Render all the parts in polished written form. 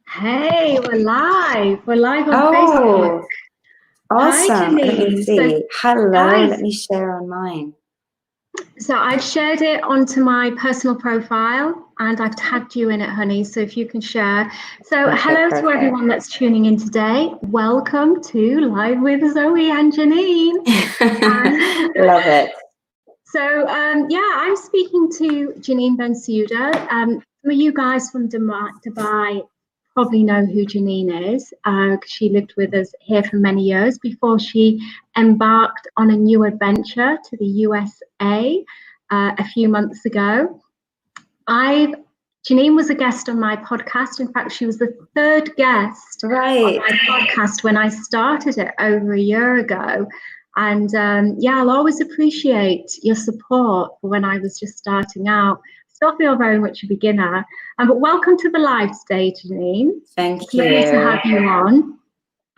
Hey, we're live. We're live on Facebook. Oh, Hi, awesome. Let me Janine. So, see. Hello. guys, Let me share on mine. I've shared it onto my personal profile and I've tagged you in it, honey. So if you can share. So, Okay, hello to perfect. everyone that's tuning in today. Welcome to Live with Zoe and Janine. Love it. I'm speaking to Janine Bensouda. Some of you guys from Dubai probably know who Janine is. She lived with us here for many years before she embarked on a new adventure to the USA a few months ago. Janine was a guest on my podcast. In fact, she was the third guest on my podcast when I started it over a year ago. And I'll always appreciate your support for when I was just starting out. Still feel very much a beginner. But welcome to the live stage, Janine. Thank you. Great to have you on.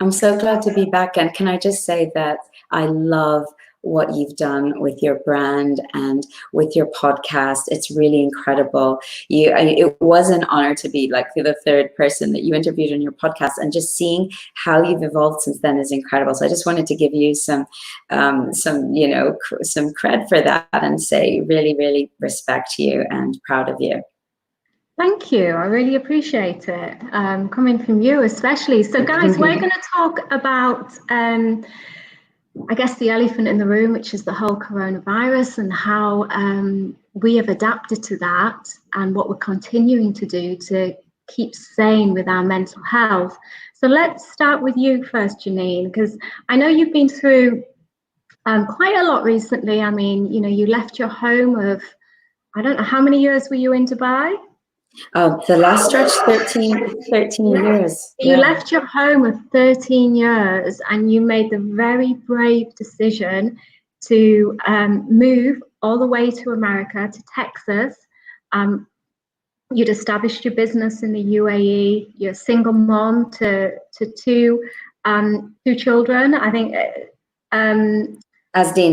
I'm so glad to be back. And can I just say that I love what you've done with your brand and with your podcast. It's really incredible. It was an honor to be like the third person that you interviewed on your podcast, and just seeing how you've evolved since then is incredible. So I just wanted to give you some cred for that and say really, really respect you and proud of you. Thank you. I really appreciate it. Coming from you especially. So guys, we're going to talk about I guess the elephant in the room, which is the whole coronavirus, and how we have adapted to that and what we're continuing to do to keep sane with our mental health. So let's start with you first, Janine, because I know you've been through quite a lot recently. I mean, you left your home of, I don't know, how many years were you in Dubai? The last stretch, 13 years. You left your home of 13 years and you made the very brave decision to move all the way to America, to Texas. You'd established your business in the UAE. You're a single mom to two children, I think. Asdeen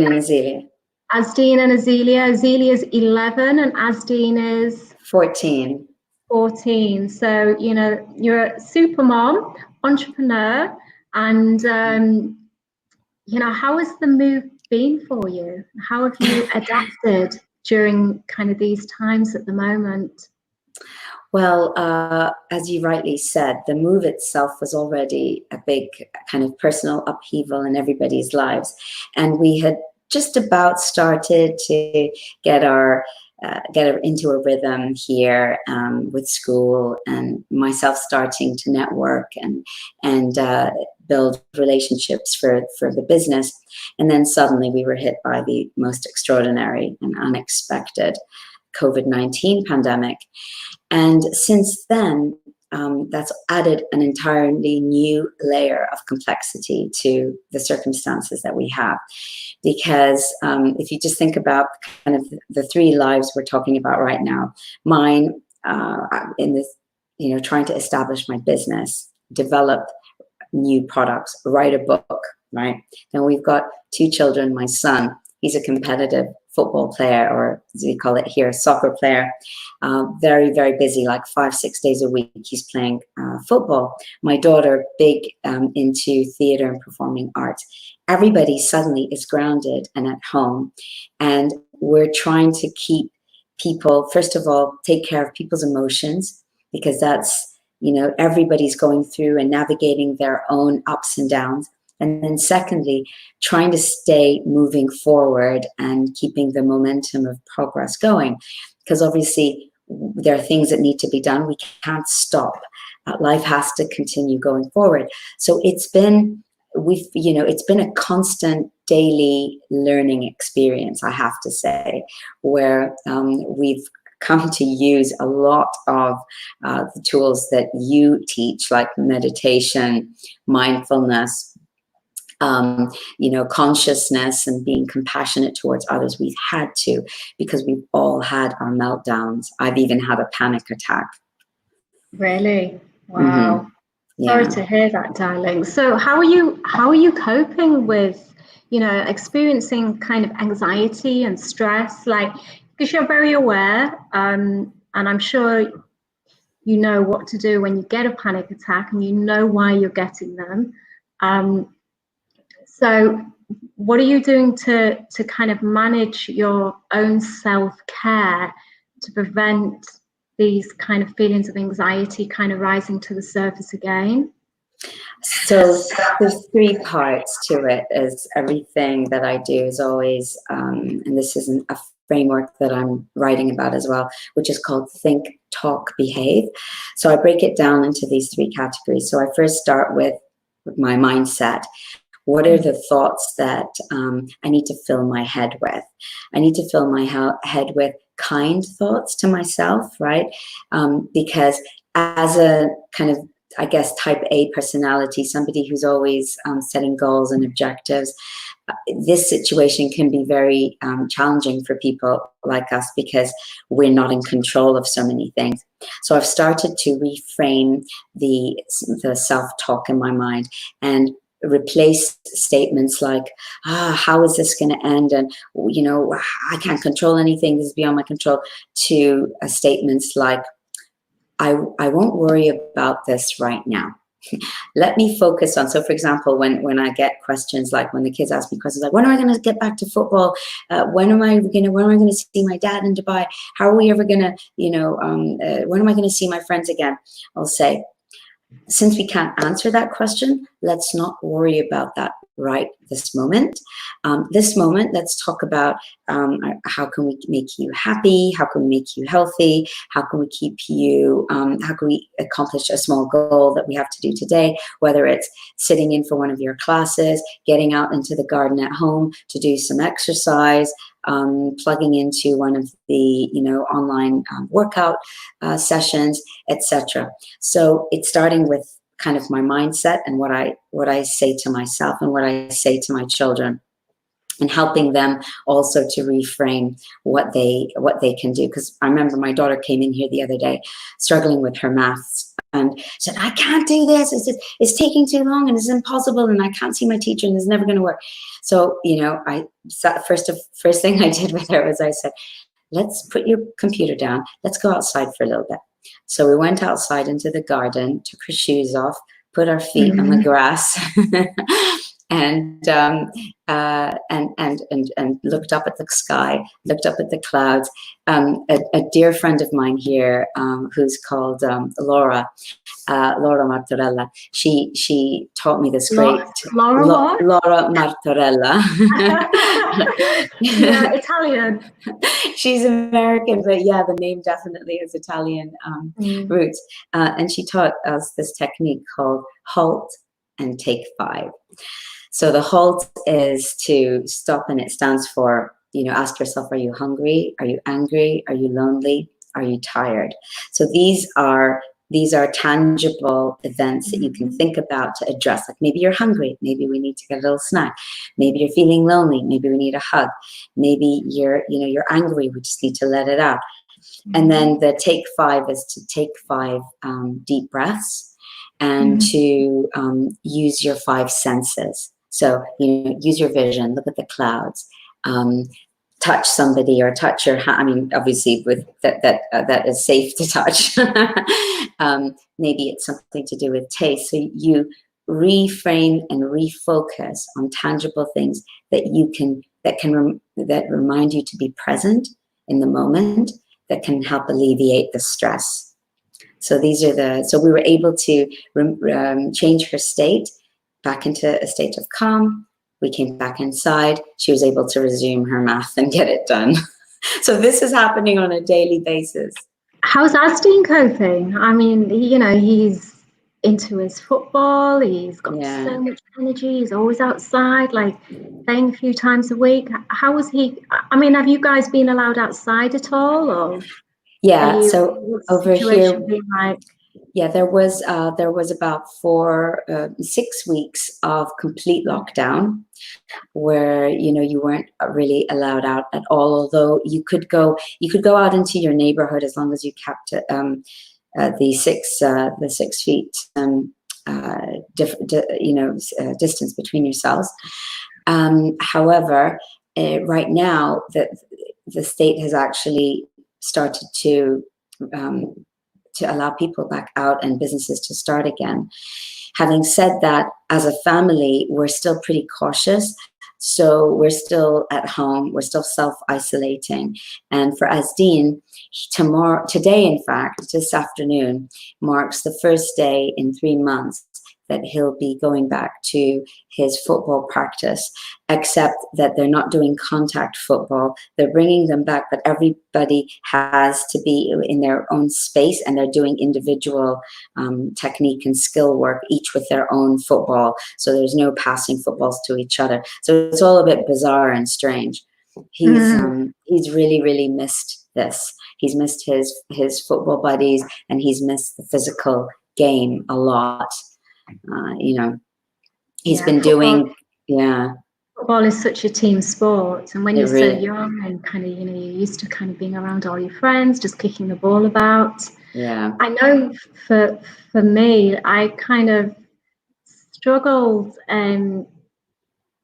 and Azealia. Asdeen and Azealia. Azealia is 11 and Asdeen is 14. So, you're a super mom, entrepreneur, and, how has the move been for you? How have you adapted during kind of these times at the moment? Well, as you rightly said, the move itself was already a big kind of personal upheaval in everybody's lives. And we had just about started to get into a rhythm here with school, and myself starting to network and build relationships for the business. And then suddenly we were hit by the most extraordinary and unexpected COVID-19 pandemic. And since then, that's added an entirely new layer of complexity to the circumstances that we have. Because if you just think about kind of the three lives we're talking about right now, mine in this, trying to establish my business, develop new products, write a book, right? Then we've got two children. My son, he's a competitive football player, or as we call it here, soccer player. Very, very busy, like 5-6 days a week. He's playing football. My daughter, big into theater and performing arts. Everybody suddenly is grounded and at home. And we're trying to keep people, first of all, take care of people's emotions, because that's, everybody's going through and navigating their own ups and downs. And then secondly, trying to stay moving forward and keeping the momentum of progress going. Because obviously there are things that need to be done. We can't stop. Life has to continue going forward. So it's been a constant daily learning experience, I have to say, where we've come to use a lot of the tools that you teach, like meditation, mindfulness, consciousness, and being compassionate towards others. We've had to, because we've all had our meltdowns. I've even had a panic attack. Really? Wow. Mm-hmm. Yeah. Sorry to hear that, darling. So how are you coping with, experiencing kind of anxiety and stress? Like, because you're very aware, and I'm sure you know what to do when you get a panic attack, and you know why you're getting them. So what are you doing to kind of manage your own self-care to prevent these kind of feelings of anxiety kind of rising to the surface again? So there's three parts to it. Is everything that I do is always, and this isn't a framework that I'm writing about as well, which is called Think, Talk, Behave. So I break it down into these three categories. So I first start with my mindset. What are the thoughts that I need to fill my head with? I need to fill my head with kind thoughts to myself, right? Because as a kind of, I guess, type A personality, somebody who's always setting goals and objectives, this situation can be very challenging for people like us because we're not in control of so many things. So I've started to reframe the self-talk in my mind and replace statements like, how is this going to end? And, you know, I can't control anything. This is beyond my control, to statements like, I won't worry about this right now. Let me focus on, so for example, when I get questions, like when the kids ask me questions like, when am I going to get back to football? When am I going to see my dad in Dubai? How are we ever going to, you know, when am I going to see my friends again? I'll say, since we can't answer that question, let's not worry about that right this moment. Let's talk about how can we make you happy? How can we make you healthy? How can we keep you, how can we accomplish a small goal that we have to do today? Whether it's sitting in for one of your classes, getting out into the garden at home to do some exercise, plugging into one of the, you know, online workout sessions, etc. So it's starting with kind of my mindset and what I say to myself and what I say to my children, and helping them also to reframe what they can do. Because I remember my daughter came in here the other day struggling with her maths and said, I can't do this, it's taking too long and it's impossible and I can't see my teacher and it's never going to work. So, you know, first thing I did with her was I said, let's put your computer down, let's go outside for a little bit. So we went outside into the garden, took her shoes off, put our feet on the grass, and looked up at the sky, looked up at the clouds. A dear friend of mine here, who's called Laura Martorella, she taught me this great Laura Martorella. Yeah, Italian. She's American, but yeah, the name definitely has Italian roots. And she taught us this technique called halt and take 5. So the halt is to stop, and it stands for, you know, ask yourself, are you hungry? Are you angry? Are you lonely? Are you tired? So these are tangible events that you can think about to address. Like maybe you're hungry, maybe we need to get a little snack. Maybe you're feeling lonely, maybe we need a hug. Maybe you're angry, we just need to let it out. And then the take 5 is to take 5 deep breaths and to use your 5 senses. So, you know, use your vision, look at the clouds, touch somebody or touch your hand. I mean, obviously with that is safe to touch. Maybe it's something to do with taste. So you reframe and refocus on tangible things that remind you to be present in the moment, that can help alleviate the stress. So so we were able to change her state back into a state of calm. We came back inside. She was able to resume her math and get it done. So this is happening on a daily basis. How's Asteen coping? I mean, you know, he's into his football. He's got so much energy. He's always outside, like playing a few times a week. How was he? I mean, have you guys been allowed outside at all, or? Yeah. So over here, like? Yeah, there was about 6 weeks of complete lockdown, where, you know, you weren't really allowed out at all. Although you could go out into your neighborhood as long as you kept the 6 feet distance between yourselves. However, right now the state has actually started to to allow people back out and businesses to start again. Having said that, as a family, we're still pretty cautious. So we're still at home, we're still self-isolating. And for Asdeen, today, in fact, this afternoon, marks the first day in 3 months that he'll be going back to his football practice, except that they're not doing contact football. They're bringing them back, but everybody has to be in their own space, and they're doing individual technique and skill work, each with their own football. So there's no passing footballs to each other. So it's all a bit bizarre and strange. He's really, really missed this. He's missed his football buddies, and he's missed the physical game a lot. He's been doing, Football is such a team sport, and when you're so young and kind of, you're used to kind of being around all your friends, just kicking the ball about. Yeah. I know for me, I kind of struggled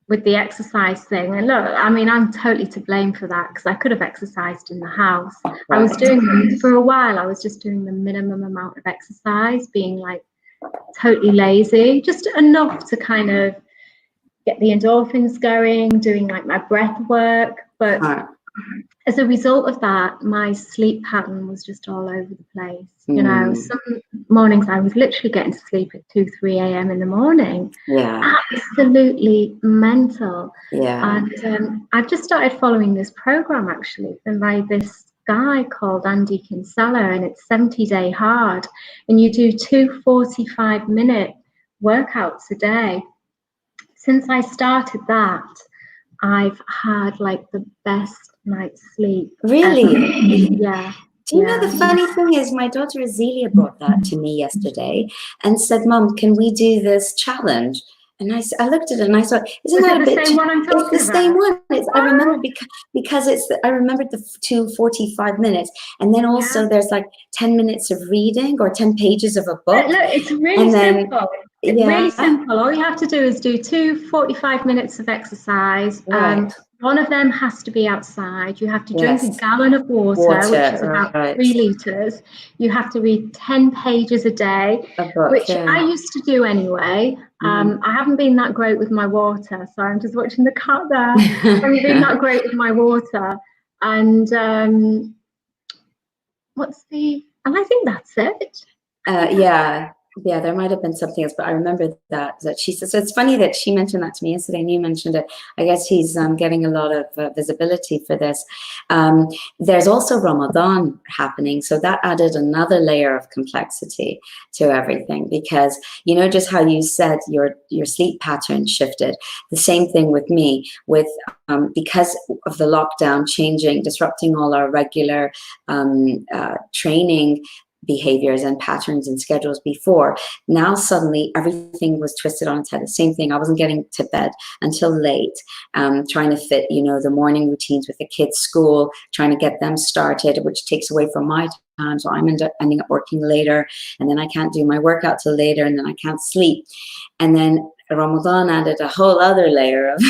with the exercise thing. And look, I mean, I'm totally to blame for that, because I could have exercised in the house. Right. I was doing, for a while, I was just doing the minimum amount of exercise, being like totally lazy, just enough to kind of get the endorphins going, doing like my breath work. But as a result of that, my sleep pattern was just all over the place. Some mornings I was literally getting to sleep at 2-3 a.m. in the morning. Yeah. Absolutely mental. Yeah. And I've just started following this program, actually, by this guy called Andy Kinsella, and it's 70-day hard, and you do 2 45-minute workouts a day. Since I started that, I've had like the best night's sleep. Really? Yeah. Do you know, the funny thing is, my daughter Azealia brought that to me yesterday and said, "Mom, can we do this challenge?" And I looked at it and I thought, isn't that a bit? It's the same one I'm talking about. It's the same one. I remember because I remembered the 2 45 minutes, and then also there's like 10 minutes of reading or 10 pages of a book. Look, it's really simple. It's really simple. All you have to do is do 2 45 minutes of exercise. Right. One of them has to be outside. You have to drink a gallon of water, which is about 3 liters. You have to read 10 pages a day, which I used to do anyway. I haven't been that great with my water, so I'm just watching the cat there. I haven't been that great with my water. And and I think that's it. Yeah, there might have been something else, but I remember that she said. So it's funny that she mentioned that to me yesterday, and you mentioned it. I guess he's getting a lot of visibility for this. There's also Ramadan happening, so that added another layer of complexity to everything, because just how you said your sleep pattern shifted. The same thing with me, with because of the lockdown disrupting all our regular training behaviors and patterns and schedules before. Now suddenly everything was twisted on its head. The same thing. I wasn't getting to bed until late, trying to fit, the morning routines with the kids' school, trying to get them started, which takes away from my time. So I'm ending up working later, and then I can't do my workout till later, and then I can't sleep. And then Ramadan added a whole other layer of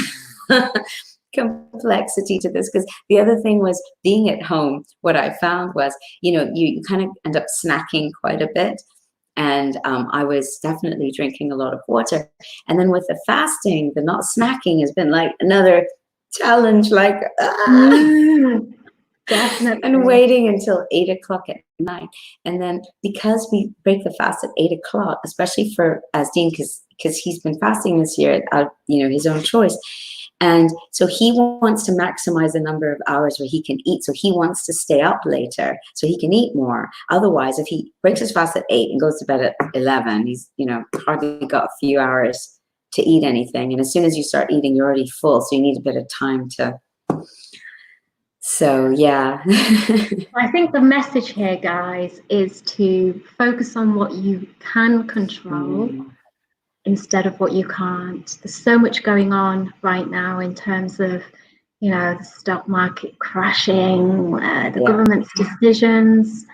complexity to this, because the other thing was being at home. What I found was, you kind of end up snacking quite a bit, and I was definitely drinking a lot of water. And then with the fasting, the not snacking has been like another challenge, like definitely. And waiting until 8 o'clock at night. And then because we break the fast at 8 o'clock, especially for Asdeen, because he's been fasting this year, his own choice. And so he wants to maximize the number of hours where he can eat. So he wants to stay up later so he can eat more. Otherwise, if he breaks his fast at 8 and goes to bed at 11, he's, hardly got a few hours to eat anything. And as soon as you start eating, you're already full. So you need a bit of time to. So, yeah. I think the message here, guys, is to focus on what you can control. Instead of what you can't. There's so much going on right now in terms of, the stock market crashing, the government's decisions,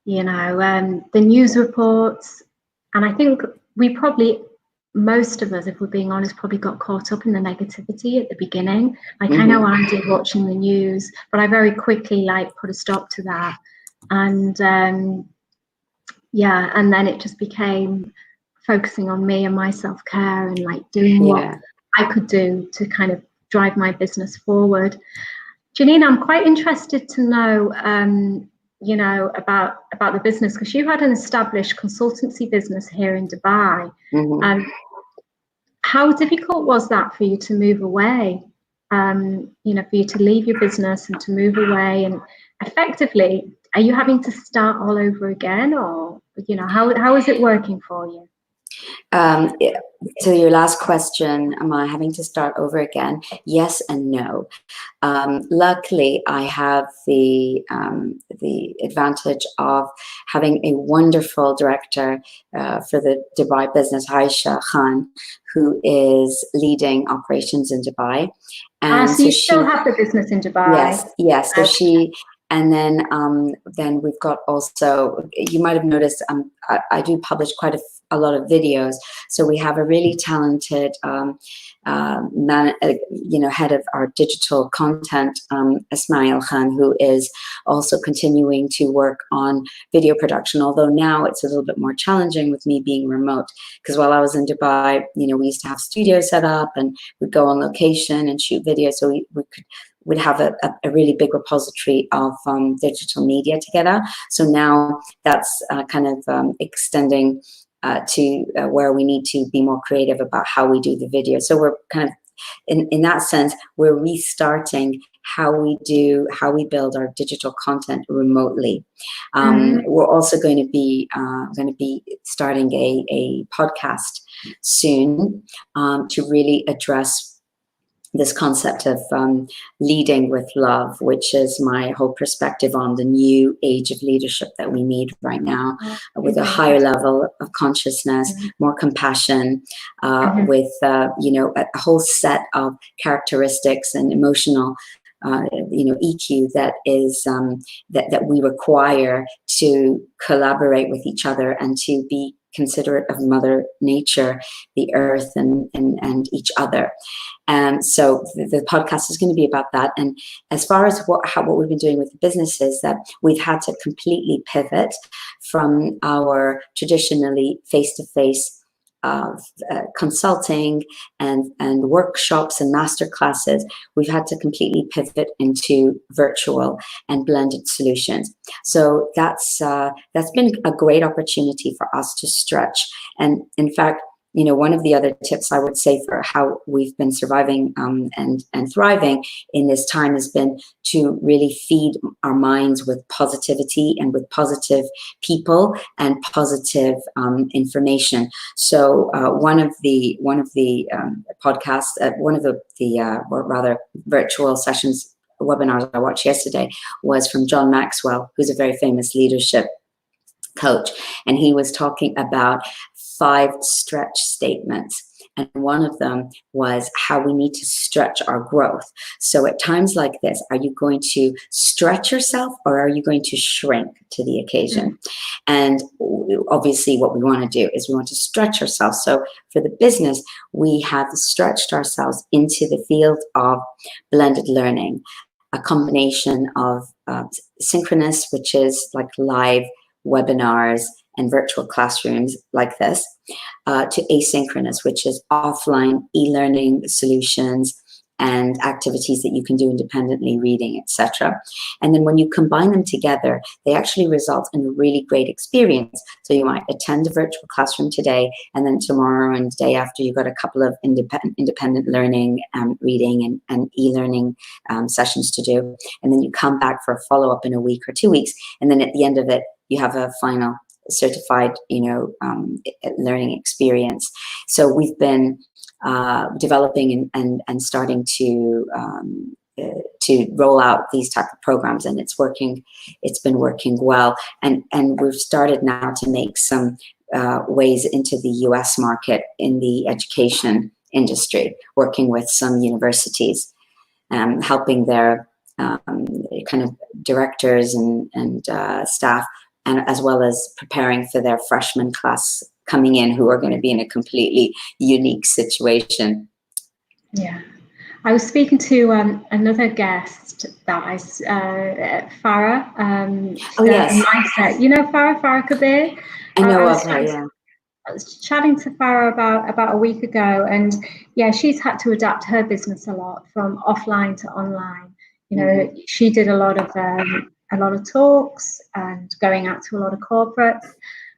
the news reports. And I think most of us, if we're being honest, probably got caught up in the negativity at the beginning. Like I know I did watching the news, but I very quickly put a stop to that. And yeah, and then it just became focusing on me and my self-care and like doing what I could do to kind of drive my business forward. Janine, I'm quite interested to know, you know, about the business, because you had an established consultancy business here in Dubai. How difficult was that for you to move away? You know, for you to leave your business and to move away, and effectively, are you having to start all over again, or you know, how is it working for you? To your last question, am I having to start over again? Yes and no. Luckily, I have the advantage of having a wonderful director for the Dubai business, Aisha Khan, who is leading operations in Dubai. And so you still have the business in Dubai? Yes. So she. And then we've got also, you might have noticed, I do publish quite a lot of videos. So we have a really talented head of our digital content, Ismail Khan, who is also continuing to work on video production. Although now it's a little bit more challenging with me being remote, because while I was in Dubai, you know, we used to have studios set up and we'd go on location and shoot videos. So we'd have a really big repository of digital media together. So now that's kind of extending to where we need to be more creative about how we do the video. So we're kind of, in that sense, we're restarting how we build our digital content remotely. We're also going to be starting a podcast soon to really address this concept of leading with love, which is my whole perspective on the new age of leadership that we need right now, with a higher level of consciousness, more compassion, with a whole set of characteristics and emotional EQ that is that we require to collaborate with each other and to be considerate of Mother Nature, the earth, and each other. And so the podcast is going to be about that. And as far as what we've been doing with the business is that we've had to completely pivot from our traditionally face-to-face consulting and workshops and master classes. We've had to completely pivot into virtual and blended solutions. So that's been a great opportunity for us to stretch. And in fact, you know, one of the other tips I would say for how we've been surviving and thriving in this time has been to really feed our minds with positivity and with positive people and positive information. So one of the podcasts, one of the virtual sessions, webinars I watched yesterday was from John Maxwell, who's a very famous leadership coach, and he was talking about 5 stretch statements. And one of them was how we need to stretch our growth. So at times like this, are you going to stretch yourself or are you going to shrink to the occasion? And obviously what we want to do is we want to stretch ourselves. So for the business, we have stretched ourselves into the field of blended learning, a combination of synchronous, which is like live webinars and virtual classrooms like this, to asynchronous, which is offline e-learning solutions and activities that you can do independently, reading, etc. And then when you combine them together, they actually result in a really great experience. So you might attend a virtual classroom today, and then tomorrow and the day after, you've got a couple of independent learning, reading and e-learning sessions to do. And then you come back for a follow-up in a week or 2 weeks. And then at the end of it, you have a final certified, learning experience. So we've been developing and starting to roll out these type of programs, and it's working. It's been working well, and we've started now to make some ways into the U.S. market in the education industry, working with some universities, helping their kind of directors and staff, and as well as preparing for their freshman class coming in, who are going to be in a completely unique situation. Yeah. I was speaking to another guest that Farah, Oh, yes. mindset. You know Farah Kabir? I know I of was her, yeah. I was chatting to Farah about a week ago, and yeah, she's had to adapt her business a lot from offline to online. You know, she did a lot of talks and going out to a lot of corporates.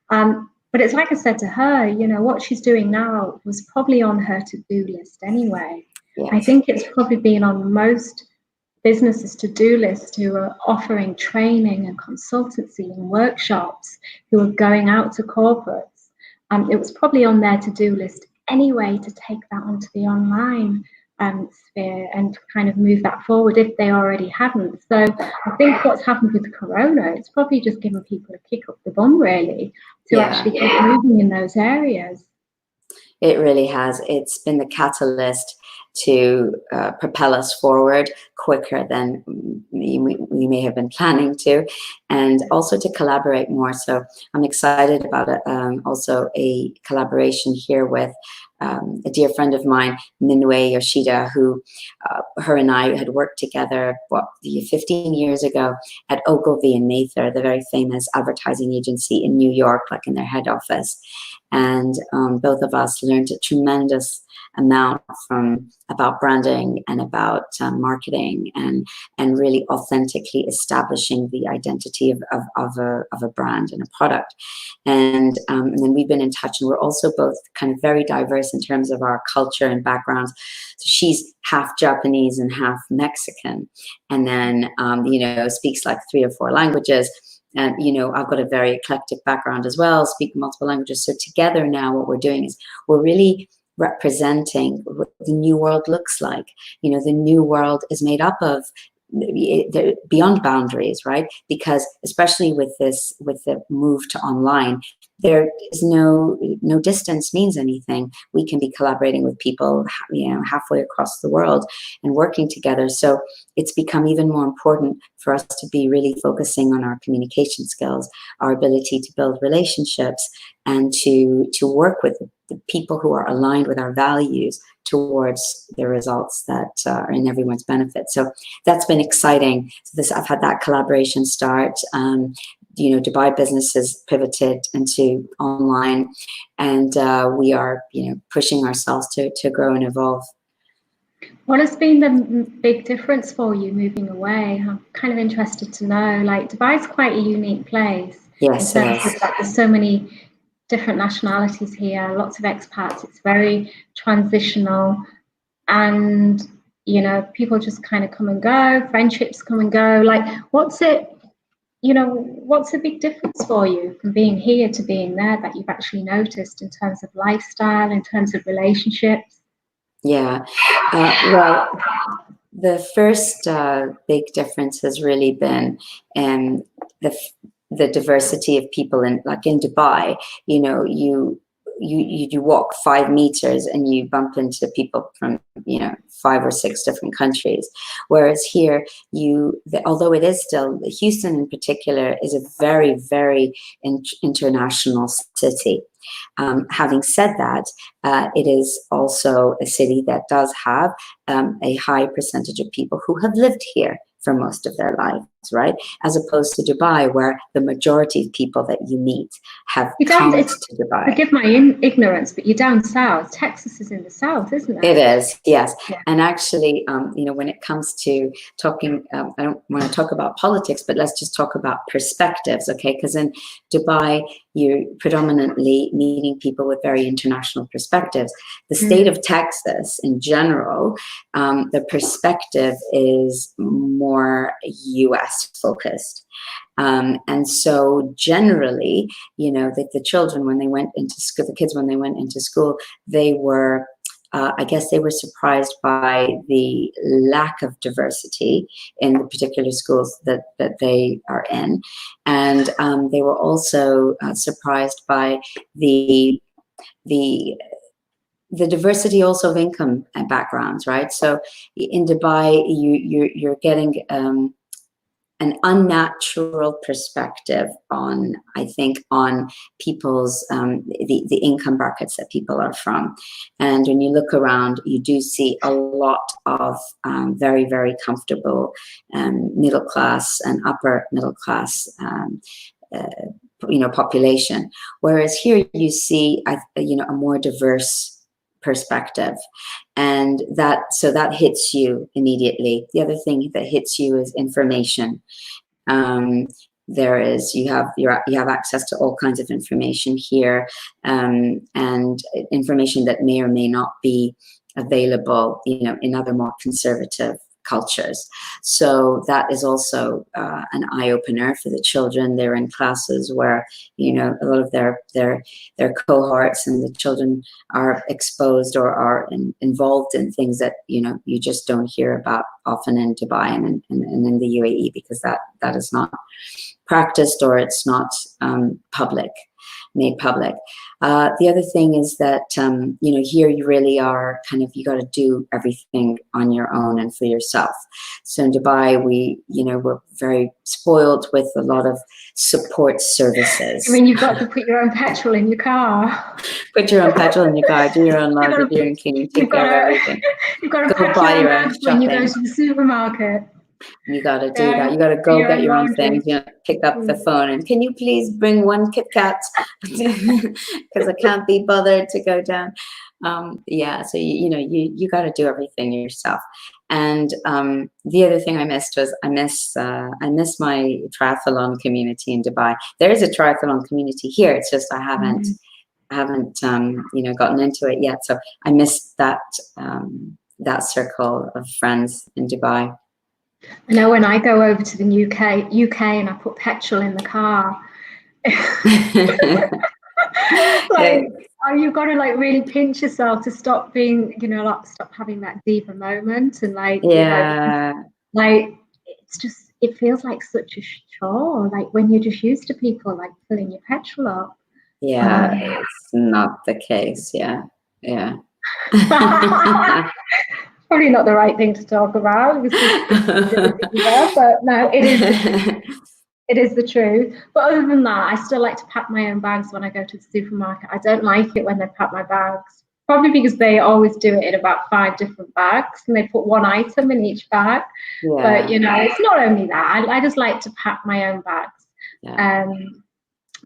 But it's like I said to her, you know, what she's doing now was probably on her to-do list anyway. Yes. I think it's probably been on most businesses to-do list who are offering training and consultancy and workshops, who are going out to corporates. It was probably on their to-do list anyway to take that onto the online sphere and kind of move that forward if they already hadn't. So I think what's happened with Corona, it's probably just given people a kick up the bum really to actually get moving in those areas. It really has. It's been the catalyst to propel us forward quicker than we may have been planning to, and also to collaborate more. So I'm excited about it. Also a collaboration here with a dear friend of mine, Nino Yoshida, who her and I had worked together 15 years ago at Ogilvy and Mather, the very famous advertising agency in New York, like in their head office. And both of us learned a tremendous amount about branding and about marketing and really authentically establishing the identity of a brand and a product. And then we've been in touch, and we're also both kind of very diverse in terms of our culture and backgrounds. So she's half Japanese and half Mexican, and then speaks like 3 or 4 languages. And, I've got a very eclectic background as well, speak multiple languages. So together now what we're doing is we're really representing what the new world looks like. The new world is made up of beyond boundaries, right? Because especially with the move to online, there is no distance means anything. We can be collaborating with people, halfway across the world and working together. So it's become even more important for us to be really focusing on our communication skills, our ability to build relationships, and to work with the people who are aligned with our values towards the results that are in everyone's benefit. So that's been exciting. So I've had that collaboration start. Dubai business has pivoted into online, and we are, pushing ourselves to grow and evolve. What has been the big difference for you moving away? I'm kind of interested to know. Like, Dubai is quite a unique place. Yes, in terms of that there's so many different nationalities here, lots of expats. It's very transitional, and people just kind of come and go. Friendships come and go. Like, what's a big difference for you from being here to being there that you've actually noticed in terms of lifestyle, in terms of relationships? Yeah, well, the first big difference has really been the diversity of people in Dubai. You walk 5 meters and you bump into people from 5 or 6 different countries, whereas here although it is still, Houston in particular is a very, very international city. Having said that, it is also a city that does have a high percentage of people who have lived here for most of their lives, right? As opposed to Dubai, where the majority of people that you meet have come to Dubai. Forgive my ignorance, but you're down south. Texas is in the south, isn't it? It is, yes. Yeah. And actually, when it comes to talking, I don't want to talk about politics, but let's just talk about perspectives, okay? Because in Dubai, you're predominantly meeting people with very international perspectives. The state of Texas in general, the perspective is more US focused. And so generally, the children, when they went into school, the kids, when they went into school, they were, I guess they were surprised by the lack of diversity in the particular schools that they are in. And they were also surprised by the diversity also of income and backgrounds, right? So in Dubai, you're getting an unnatural perspective on, I think, on people's, the income brackets that people are from. And when you look around, you do see a lot of very, very comfortable middle class and upper middle class population. Whereas here you see, a more diverse perspective, and that hits you immediately. The other thing that hits you is information. You have access to all kinds of information here, and information that may or may not be available, in other more conservative cultures. So that is also an eye-opener for the children. They're in classes where, a lot of their cohorts and the children are exposed or are involved in things that, you just don't hear about often in Dubai and in the UAE, because that is not practiced, or it's not made public. The other thing is that, here you really are you got to do everything on your own and for yourself. So in Dubai, we're very spoiled with a lot of support services. I mean, you've got to put your own petrol in your car. Put your own petrol in your car, do your own laundry, do your own cleaning, take care of everything. You've got to go buy your own when you go to the supermarket. You got to do that. You got to go get your own things. Pick up the phone and, can you please bring one Kit Kat, because I can't be bothered to go down. So you got to do everything yourself. And the other thing I missed was I miss my triathlon community in Dubai. There is a triathlon community here. It's just I haven't gotten into it yet. So I missed that circle of friends in Dubai. I know when I go over to the UK and I put petrol in the car, you've got to really pinch yourself to stop being, stop having that deeper moment, and it's just, it feels like such a chore, when you're just used to people filling your petrol up. Yeah, it's not the case. Yeah. Probably not the right thing to talk about, but no, it is the truth. But other than that, I still like to pack my own bags when I go to the supermarket. I don't like it when they pack my bags, probably because they always do it in about 5 different bags, and they put one item in each bag. Yeah. But it's not only that. I just like to pack my own bags. Yeah.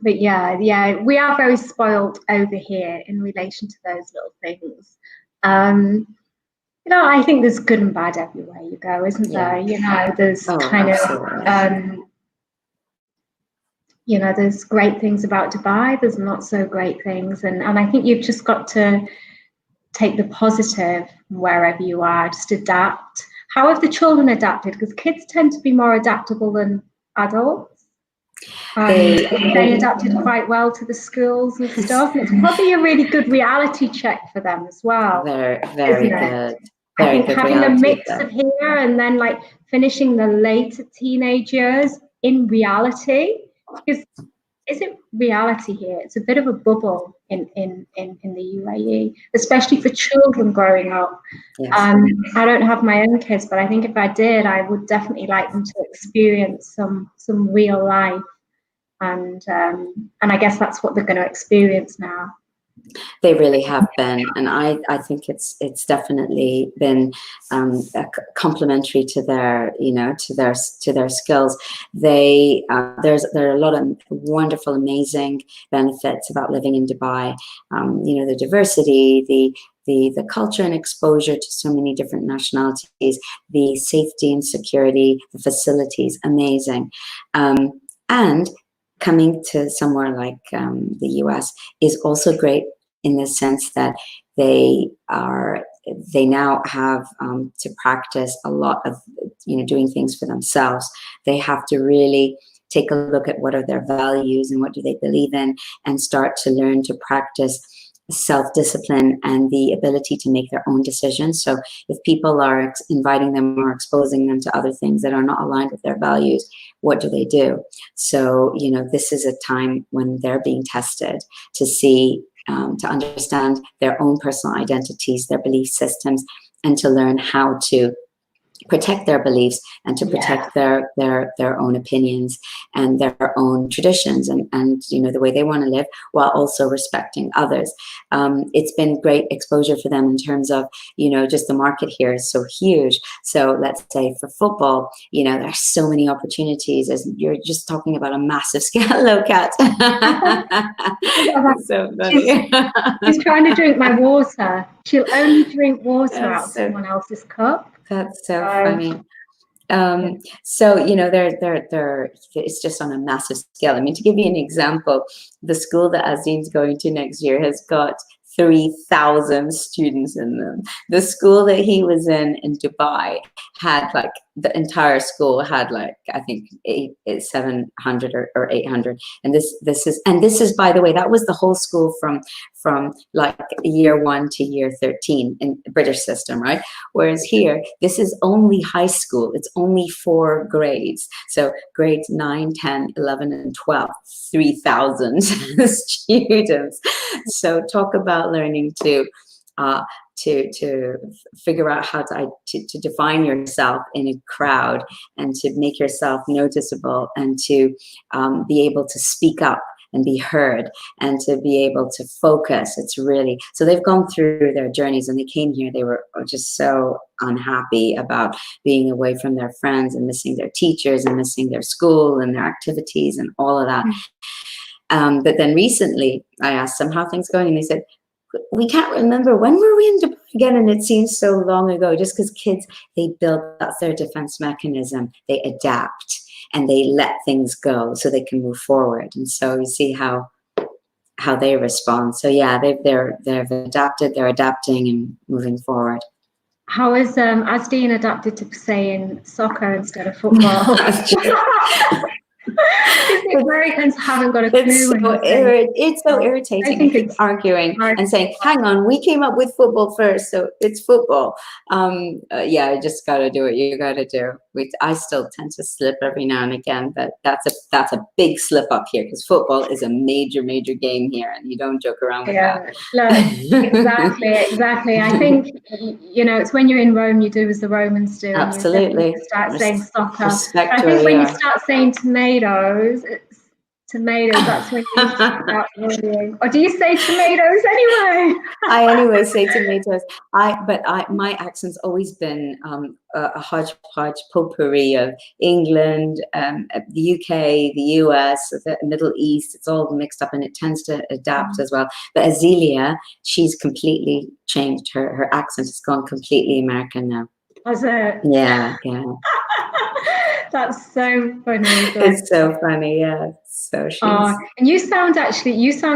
But yeah, we are very spoiled over here in relation to those little things. I think there's good and bad everywhere you go, isn't there? There's there's great things about Dubai, there's not so great things. And I think you've just got to take the positive wherever you are, just adapt. How have the children adapted? Because kids tend to be more adaptable than adults. They adapted quite well to the schools and stuff. And it's probably a really good reality check for them as well. Very, very good. I think having a mix of here and then finishing the later teenage years in reality, because isn't reality here? It's a bit of a bubble in the UAE, especially for children growing up. Yes. I don't have my own kids, but I think if I did, I would definitely like them to experience some real life, and I guess that's what they're going to experience now. They really have been, and I think it's definitely been complementary to their to their skills. There are a lot of wonderful, amazing benefits about living in Dubai. The diversity, the culture and exposure to so many different nationalities, the safety and security, the facilities, amazing, and coming to somewhere like the US is also great in the sense that they now have to practice a lot of doing things for themselves. They have to really take a look at what are their values and what do they believe in, and start to learn to practice self-discipline and the ability to make their own decisions. So if people are inviting them or exposing them to other things that are not aligned with their values, what do they do? So, this is a time when they're being tested to see, to understand their own personal identities, their belief systems, and to learn how to protect their beliefs and to protect their own opinions and their own traditions and you know, the way they want to live, while also respecting others. It's been great exposure for them in terms of, you know, just the market here is so huge. So let's say for football, you know, there's so many opportunities, as you're just talking about a massive scale. Hello, Kat. So funny. She's trying to drink my water. She'll only drink water out of someone else's cup. That's so funny. So, you know, it's just on a massive scale. I mean, to give you an example, the school that Azim's going to next year has got 3,000 students in them. The school that he was in Dubai had like, the entire school had like, I think 700 or 800. And this is, by the way, that was the whole school from like year 1 to year 13 in the British system, right? Whereas here, this is only high school. It's only 4 grades. So grades 9, 10, 11, and 12, 3,000 students. So talk about learning to figure out how to define yourself in a crowd and to make yourself noticeable and to be able to speak up and be heard and to be able to focus. It's really, so they've gone through their journeys and they came here, they were just so unhappy about being away from their friends and missing their teachers and missing their school and their activities and all of that. But then recently I asked them how things going and they said, we can't remember, when were we in Dubai again? And it seems so long ago, just because kids, they build, that's their defense mechanism. They adapt and they let things go so they can move forward. And so you see how they respond. So yeah, they've adapted, they're adapting and moving forward. How is Asdeen adapted to saying soccer instead of football? Americans haven't got a clue. It's so irritating. They keep arguing and saying, hang on, we came up with football first, so it's football. Yeah, you just got to do what you got to do. I still tend to slip every now and again, but that's a big slip up here because football is a major game here, and you don't joke around with that. Look, exactly. I think, you know, it's when you're in Rome, you do as the Romans do. Absolutely. You start saying soccer. I think when you start saying tomatoes, that's when you start worrying. Or do you say tomatoes anyway? I anyway say tomatoes. My accent's always been a hodgepodge potpourri of England, the UK, the US, the Middle East. It's all mixed up and it tends to adapt as well. But Azealia, she's completely changed. Her accent has gone completely American now. Has it? Yeah. That's so funny. It's so funny, yeah. So she's... and you sound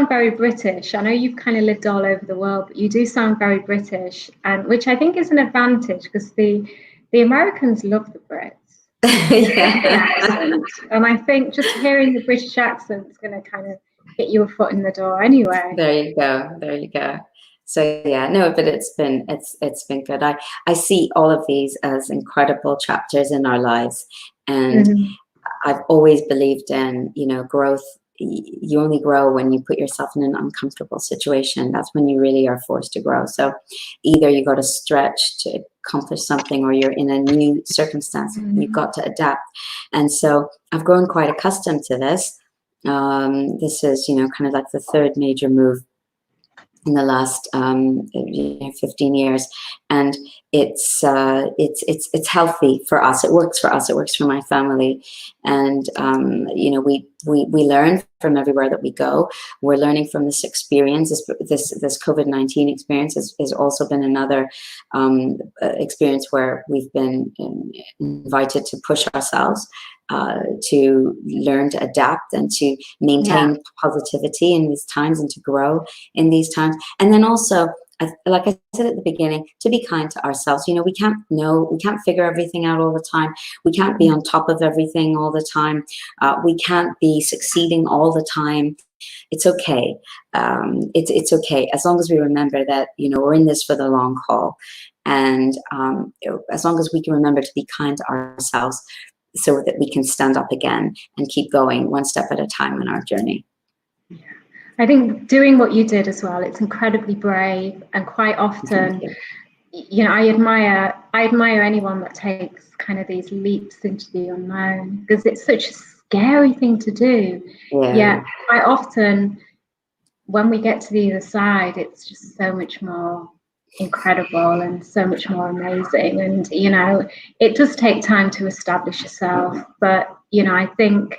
very British. I know you've kind of lived all over the world, but you do sound very British, and which I think is an advantage because the Americans love the Brits. Yeah. And I think just hearing the British accent is going to kind of get you a foot in the door anyway. There you go. So yeah, no, but it's been good. I see all of these as incredible chapters in our lives, and I've always believed in, you know, growth. You only grow when you put yourself in an uncomfortable situation. That's when you really are forced to grow. So either you got to stretch to accomplish something, or you're in a new circumstance. You've got to adapt. And so I've grown quite accustomed to this. This is, you know, kind of like the third major move in the last 15 years, and it's healthy for us. It works for us. It works for my family, and you know, we learn from everywhere that we go. We're learning from this experience. This COVID-19 experience has also been another experience where we've been invited to push ourselves. To learn to adapt and to maintain positivity in these times and to grow in these times. And then also, like I said at the beginning, to be kind to ourselves. You know, we can't figure everything out all the time. We can't be on top of everything all the time. We can't be succeeding all the time. It's okay. It's okay as long as we remember that, you know, we're in this for the long haul. And as long as we can remember to be kind to ourselves, so that we can stand up again and keep going one step at a time on our journey. Yeah. I think doing what you did as well, it's incredibly brave, and quite often, you know, I admire anyone that takes kind of these leaps into the unknown, because it's such a scary thing to do. Yeah, quite often when we get to the other side, it's just so much more incredible and so much more amazing. And, you know, it does take time to establish yourself, but, you know, I think,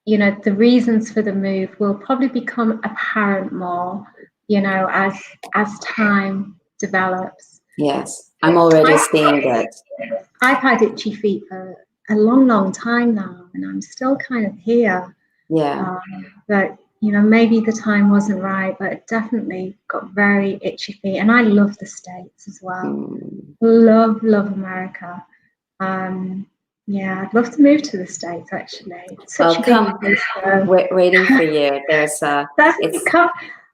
you know, the reasons for the move will probably become apparent more, you know, as time develops. Yes, I'm already seeing that. I've had itchy feet for a long, long time now, and I'm still kind of here. Yeah. But, you know, maybe the time wasn't right, but it definitely got very itchy feet. And I love the States as well. Love America. Yeah, I'd love to move to the States, actually. It's such a big place, waiting for you. There's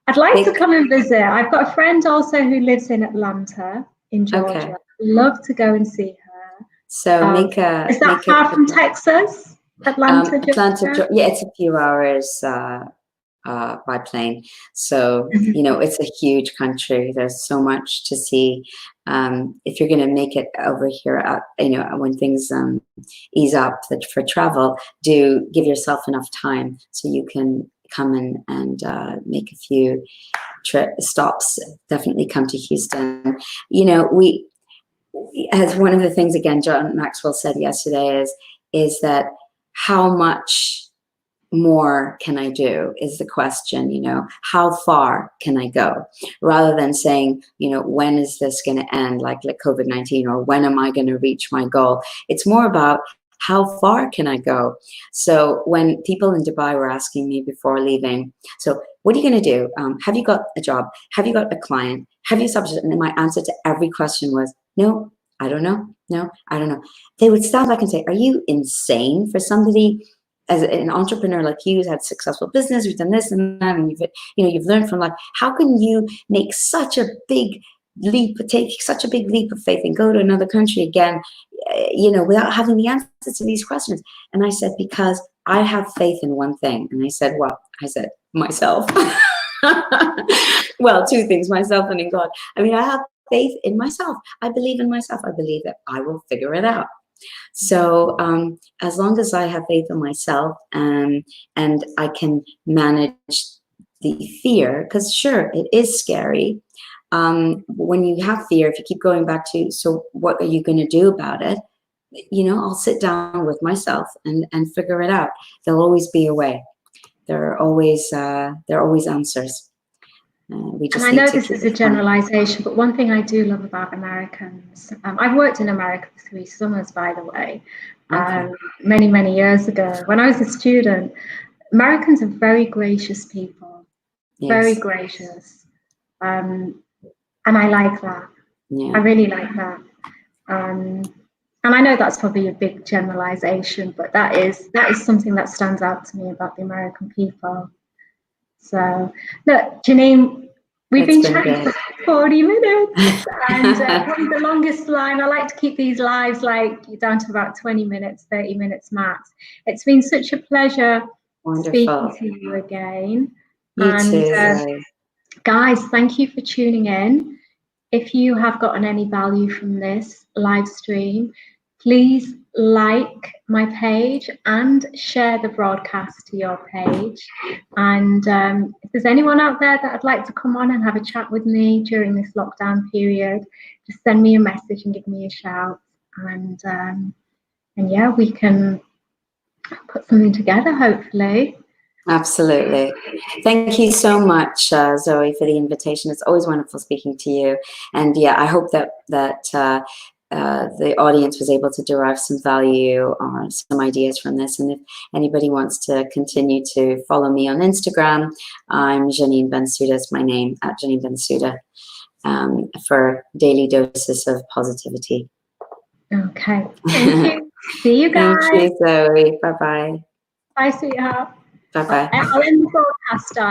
I'd like to come and visit. I've got a friend also who lives in Atlanta, in Georgia. Okay. Love to go and see her. So is that far from Texas? Atlanta, Georgia? Yeah, it's a few hours by plane. So, you know, it's a huge country. There's so much to see. If you're going to make it over here, you know, when things ease up for travel, do give yourself enough time so you can come in and make a few stops. Definitely come to Houston. You know, as one of the things, again, John Maxwell said yesterday is that how much more can I do is the question, you know, how far can I go, rather than saying, you know, when is this going to end, like COVID-19, or when am I going to reach my goal? It's more about how far can I go? So when people in Dubai were asking me before leaving, so what are you going to do? Have you got a job? Have you got a client? Have you subject? And my answer to every question was, no, I don't know. No, I don't know. They would stand back and say, are you insane? For somebody as an entrepreneur like you, who's had successful business, who's done this and that, and you've learned from life, how can you make such a big leap, take such a big leap of faith and go to another country again, you know, without having the answers to these questions? And I said, because I have faith in one thing. And I said, well, I said, myself. Well, two things, myself and in God. I mean, I have faith in myself. I believe in myself. I believe that I will figure it out. So as long as I have faith in myself and I can manage the fear, because sure, it is scary. When you have fear, if you keep going back to, so what are you going to do about it? You know, I'll sit down with myself and figure it out. There'll always be a way. There are always answers. And I know this is a generalization, but one thing I do love about Americans, I've worked in America for 3 summers, by the way, many, many years ago. When I was a student, Americans are very gracious people, very gracious. And I like that. I really like that. And I know that's probably a big generalization, but that is something that stands out to me about the American people. So, look, Janine, we've been chatting for 40 minutes, and probably the longest line. I like to keep these lives like down to about 20 minutes, 30 minutes max. It's been such a pleasure speaking to you again. You too. Guys, thank you for tuning in. If you have gotten any value from this live stream, please like my page and share the broadcast to your page. And if there's anyone out there that would like to come on and have a chat with me during this lockdown period, just send me a message and give me a shout. And yeah, we can put something together, hopefully. Absolutely. Thank you so much, Zoe, for the invitation. It's always wonderful speaking to you. And yeah, I hope that the audience was able to derive some value or some ideas from this. And if anybody wants to continue to follow me on Instagram, I'm Janine Bensouda is my name, at Janine Bensouda, for daily doses of positivity. Okay. Thank you. See you guys. Thank you, Zoe. Bye-bye. Bye, sweetheart. Bye-bye. I'll end the broadcast, darling.